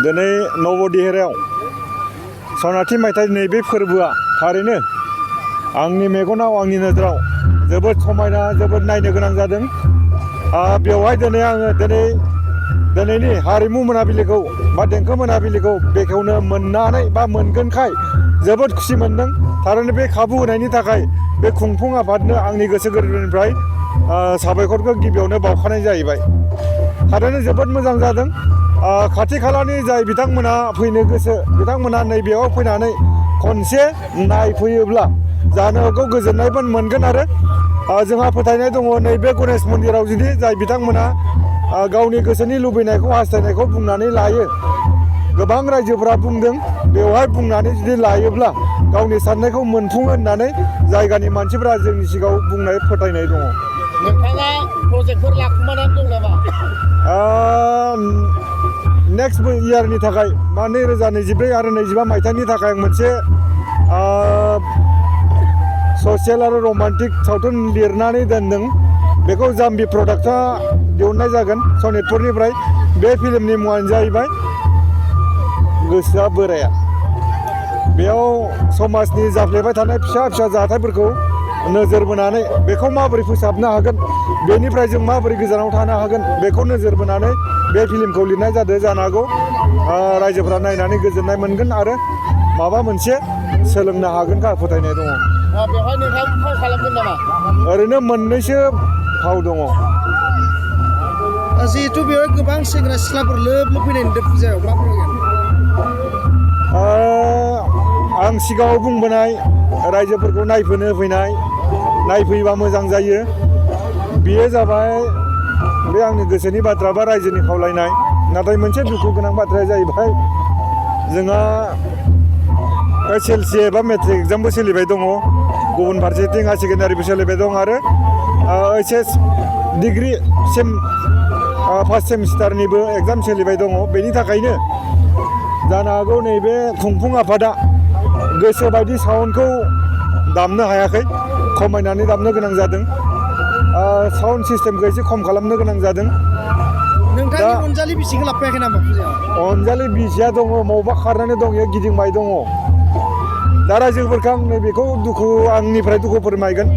दिनै नबदेहेरायाव सनाथि मायथाइनि बे फोरबोआ थारैनो आंनि मेगनाव आंनि नोजोराव जोबोद समायना जोबोद नायनो गोनां जादों। बेवहाय दिनै आङो दिनैनि हारिमु मोनाबिलिखौ बा देंखो मोनाबिलिखौ बेखेवनो मोननानै बा मोनगोनखाय जोबोद खुसि मोनदों। थारैनो बे खाबु होनायनि थाखाय बे खुंफुं आफादनो आंनि गोसो गोरबोनिफ्राय साबायखरखौ गिबियावनो बावखानाय जाहैबाय। थारैनो जोबोद मोजां जादों। खाथि खालानि जाय बिथांमोना फैनो गोसो बिथांमोना नैबेयाव फैनानै खनसे नायफैयोब्ला जानो हागौ गोजोननायबो मोनगोन। आरो जोंहा फोथायनाय दङ नैबे गणेश मन्दिराव जुदि जाय बिथांमोना गावनि गोसोनि लुबैनायखौ हास्थायनायखौ बुंनानै लायो, गोबां रायजोफोरा बुंदों बेवहाय बुंनानै जुदि लायोब्ला गावनि साननायखौ मोनफुङो होननानै जायगानि मानसिफोरा जोंनि सिगाङाव बुंनाय फोथायनाय दङ। नोंथाङा प्रजेक्टफोर लाखुमानानै दं नामा? नेक्स्ट इयारनि थाखाय बा 2024 आरो 2025 मायथाइनि थाखाय मोनसे ससियेल आरो रमान्टिक सावथुन लिरनानै दोनदों। बेखौ जाम्बि प्रडाक्टआ दिहुननाय जागोन सनितपुरनिफ्राय। बे फिल्मनि मुङानो जाहैबाय गोसोआ बोराया। बेयाव समाजनि जाफ्लेबाय थानाय फिसा फिसा जाथायफोरखौ नोजोर बोनानै बेखौ माबोरै फोसाबनो हागोन, बेनिफ्राय जों माबोरै गोजानाव थानो हागोन बेखौ नोजोर बोनानै बे फिल्मखौ लिरनाय जादों। जानो हागौ रायजोफ्रा नायनानै गोजोननाय मोनगोन आरो माबा मोनसे सोलोंनो हागोनखा फोथायनाय दङ। बेवहाय नोंथाङा फाव खालामगोन नामा? ओरैनो मोननैसो फाव दङ। जिहेथु बेवहाय गोबां सेंग्रा सिख्लाफोर लोब लोब फैनाय नुदों फुजायाव, मा फोरमायगोन? आं सिगाङाव बुंबोनाय रायजोफोरखौ नायफैबा मोजां जायो। बेयो जाबाय बे आंनि गोसोनि बाथ्रा बा रायजोनि खावलायनाय। नाथाय मोनसे दुखु गोनां बाथ्राया जाहैबाय जोंहा SLC एबा मेट्रिक एग्जामबो सोलिबाय दङ, गुबुन फारसेथिं हायार सेकेन्डारिबो सोलिबाय दं आरो HS डिग्रिसिम फार्स्ट सेमिस्टारनिबो एग्जाम सोलिबाय दङ। बेनि थाखायनो जानो हागौ नैबे खुंफुं आफादा गोसोबायदि साउन्डखौ दामनो हायाखै, खमायनानै दामनो गोनां जादों। साउन्ड सिस्टेमखौ एसे खम खालामनो गोनां जादों। नोंथांनि अनजालि बिसिखौ लाबोयाखै नामा फुजायाव? अनजालि बिसिया दङ, बबावबा खारनानै दं, इयो गिदिंबाय दङ। दा रायजोफोरखौ आं नैबेखौ आंनिफ्राय दुखु फोरमायगोन।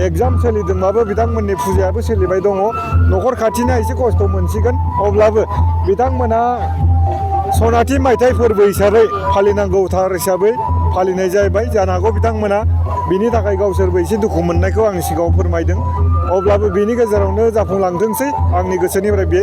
एग्जाम सोलिदोंबाबो बिथांमोननि फुजायाबो सोलिबाय दङ। न'खर खाथिना एसे खस्थ' मोनसिगोन, अब्लाबो बिथांमोना सनाथि मायथाइ फोरबो हिसाबै फालिनांगौथार हिसाबै फालिनाय जाहैबाय। जानो हागौ बिथांमोना बिनि थाखाय गावसोरबो एसे दुखु मोननायखौ आंनि सिगाङाव फोरमायदों। अब्लाबो बिनि गेजेरावनो जाफुंलांथोंसै, आंनि गोसोनिफ्राय बे